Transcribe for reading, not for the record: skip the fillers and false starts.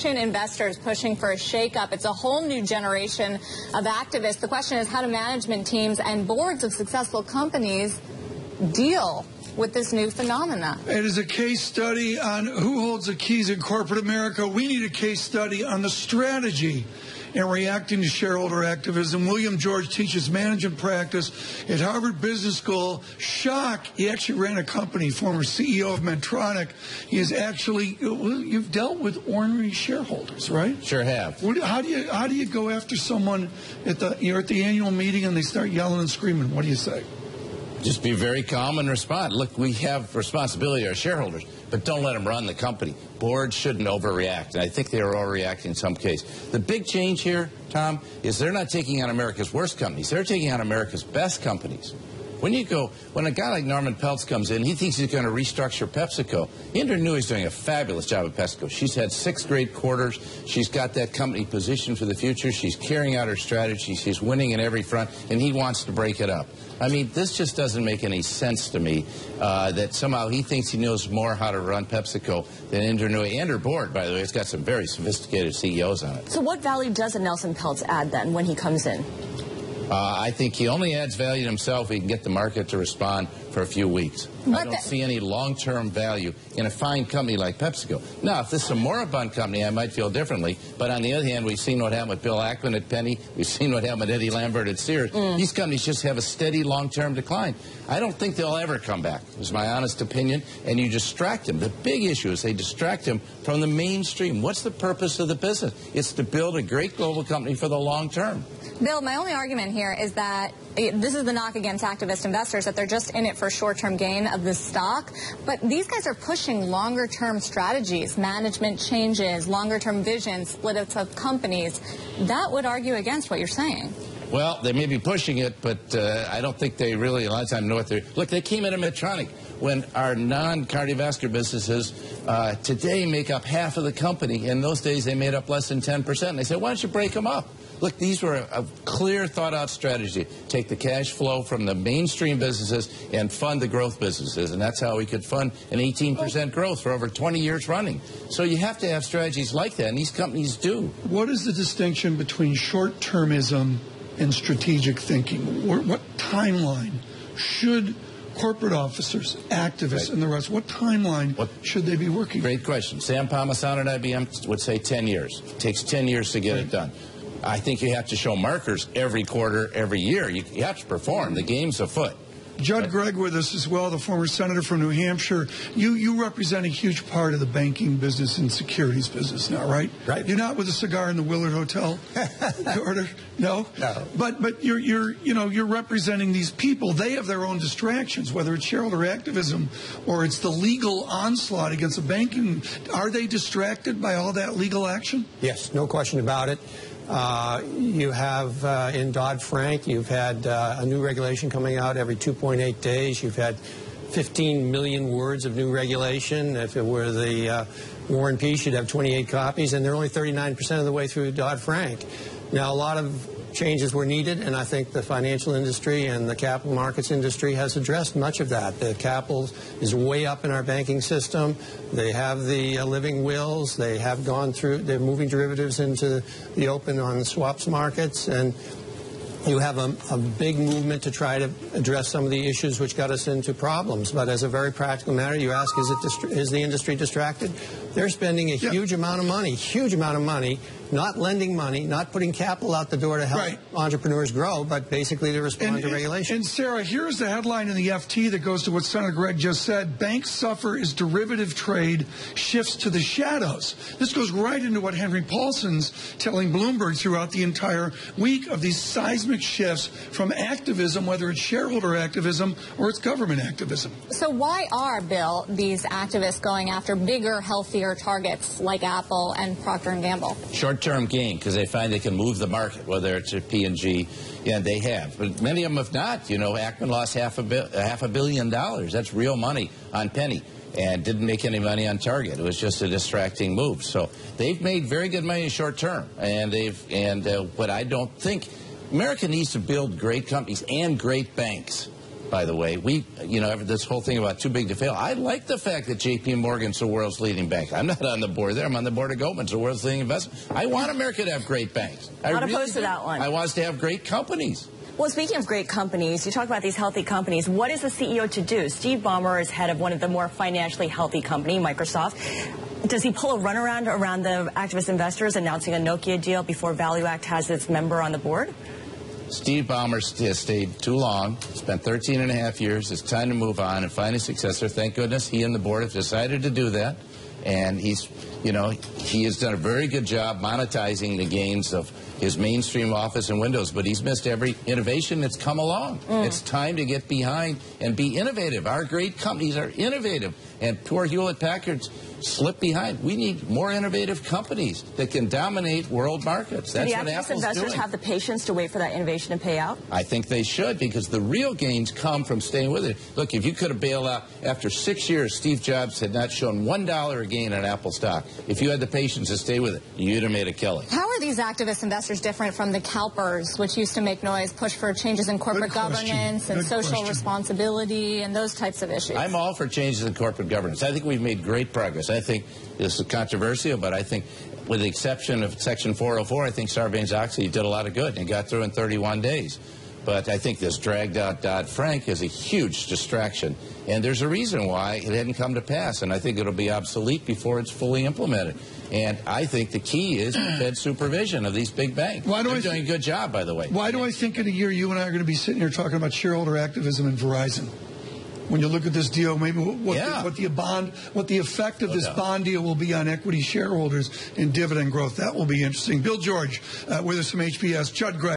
Christian investors pushing for a shakeup. It's a whole new generation of activists. The question is, how do management teams and boards of successful companies deal with this new phenomena? It is a case study on who holds the keys in corporate America. We need a case study on the strategy in reacting to shareholder activism. William George teaches management practice at Harvard Business School. Shock, he actually ran a company, former CEO of Medtronic. He is actually, you've dealt with ornery shareholders, right? Sure have. How do you go after someone you're at the annual meeting and they start yelling and screaming? What do you say? Just be very calm and respond. Look, we have responsibility to our shareholders, but don't let them run the company. Boards shouldn't overreact, and I think they are overreacting in some case. The big change here, Tom, is they're not taking on America's worst companies. They're taking on America's best companies. When a guy like Norman Peltz comes in, he thinks he's going to restructure PepsiCo. Indra Nooyi's doing a fabulous job at PepsiCo. She's had 6 great quarters. She's got that company positioned for the future. She's carrying out her strategy. She's winning in every front, and he wants to break it up. I mean, this just doesn't make any sense to me that somehow he thinks he knows more how to run PepsiCo than Indra Nooyi. And her board, by the way, has got some very sophisticated CEOs on it. So what value does a Nelson Peltz add then when he comes in? I think he only adds value to himself if he can get the market to respond for a few weeks. I don't see any long-term value in a fine company like PepsiCo. Now, if this is a moribund company, I might feel differently. But on the other hand, we've seen what happened with Bill Ackman at Penny. We've seen what happened with Eddie Lambert at Sears. These companies just have a steady long-term decline. I don't think they'll ever come back, is my honest opinion. And you distract them. The big issue is they distract them from the mainstream. What's the purpose of the business? It's to build a great global company for the long term. Bill, my only argument here is that this is the knock against activist investors, that they're just in it for short-term gain of the stock. But these guys are pushing longer-term strategies, management changes, longer-term visions, split-ups of companies. That would argue against what you're saying. Well, they may be pushing it, but I don't think they really, a lot of time, know what they're... Look, they came into Medtronic when our non-cardiovascular businesses today make up half of the company. In those days, they made up less than 10%. And they said, why don't you break them up? Look, these were a clear, thought-out strategy. Take the cash flow from the mainstream businesses and fund the growth businesses. And that's how we could fund an 18% growth for over 20 years running. So you have to have strategies like that, and these companies do. What is the distinction between short-termism and strategic thinking? What timeline should corporate officers, activists, and the rest, what timeline should they be working? Great question. Sam Palmisano at IBM would say 10 years. It takes 10 years to get it done. I think you have to show markers every quarter, every year. You have to perform. The game's afoot. Judd Gregg with us as well, the former senator from New Hampshire. You represent a huge part of the banking business and securities business now, right? Right. You're not with a cigar in the Willard Hotel? No? No. But you're representing these people. They have their own distractions, whether it's shareholder activism or it's the legal onslaught against the banking. Are they distracted by all that legal action? Yes, no question about it. You have in Dodd-Frank, you've had a new regulation coming out every 2.8 days. You've had 15 million words of new regulation. If it were the War and Peace, you'd have 28 copies, and they're only 39% of the way through Dodd-Frank. Now, a lot of changes were needed, and I think the financial industry and the capital markets industry has addressed much of that. The capital is way up in our banking system. They have the living wills. They have gone through, they're moving derivatives into the open on the swaps markets, and you have a big movement to try to address some of the issues which got us into problems. But as a very practical matter, you ask, is the industry distracted? They're spending a huge amount of money, not lending money, not putting capital out the door to help entrepreneurs grow, but basically to respond to regulation. And Sarah, here's the headline in the FT that goes to what Senator Gregg just said. Banks suffer as derivative trade shifts to the shadows. This goes right into what Henry Paulson's telling Bloomberg throughout the entire week of these seismic shifts from activism, whether it's shareholder activism or it's government activism. So why are, Bill, these activists going after bigger, healthier targets like Apple and Procter & Gamble? Short-term gain, because they find they can move the market, whether it's a P&G, and they have. But many of them have not. You know, Ackman lost half a billion dollars. That's real money on Penny, and didn't make any money on Target. It was just a distracting move. So they've made very good money short term, but I don't think America needs to build great companies and great banks. by the way. This whole thing about too big to fail. I like the fact that J.P. Morgan's the world's leading bank. I'm not on the board there. I'm on the board of Goldman's, the world's leading investment. I want America to have great banks. Not opposed to that one. I want us to have great companies. Well, speaking of great companies, you talk about these healthy companies. What is the CEO to do? Steve Ballmer is head of one of the more financially healthy company, Microsoft. Does he pull a runaround around the activist investors announcing a Nokia deal before ValueAct has its member on the board? Steve Ballmer has stayed too long, spent 13 and a half years. It's time to move on and find a successor. Thank goodness he and the board have decided to do that. And he has done a very good job monetizing the gains of his mainstream Office and Windows, but he's missed every innovation that's come along. It's time to get behind and be innovative. Our great companies are innovative, and poor Hewlett-Packard's slipped behind. We need more innovative companies that can dominate world markets. That's what Apple's doing. Do the activist investors have the patience to wait for that innovation to pay out? I think they should, because the real gains come from staying with it. Look, if you could have bailed out after 6 years, Steve Jobs had not shown $1 a gain on Apple stock. If you had the patience to stay with it, you'd have made a killing. How are these activist investors different from the CalPERS, which used to make noise, push for changes in corporate governance and social responsibility and those types of issues? I'm all for changes in corporate governance. I think we've made great progress. I think this is controversial, but I think with the exception of Section 404, I think Sarbanes-Oxley did a lot of good and got through in 31 days. But I think this dragged-out Dodd-Frank is a huge distraction, and there's a reason why it hadn't come to pass, and I think it'll be obsolete before it's fully implemented. And I think the key is Fed supervision of these big banks. They're doing a good job, by the way. Why do I think in a year you and I are going to be sitting here talking about shareholder activism in Verizon? When you look at this deal, maybe what the effect of this bond deal will be on equity shareholders and dividend growth. That will be interesting. Bill George with us from HBS. Judd Gregg.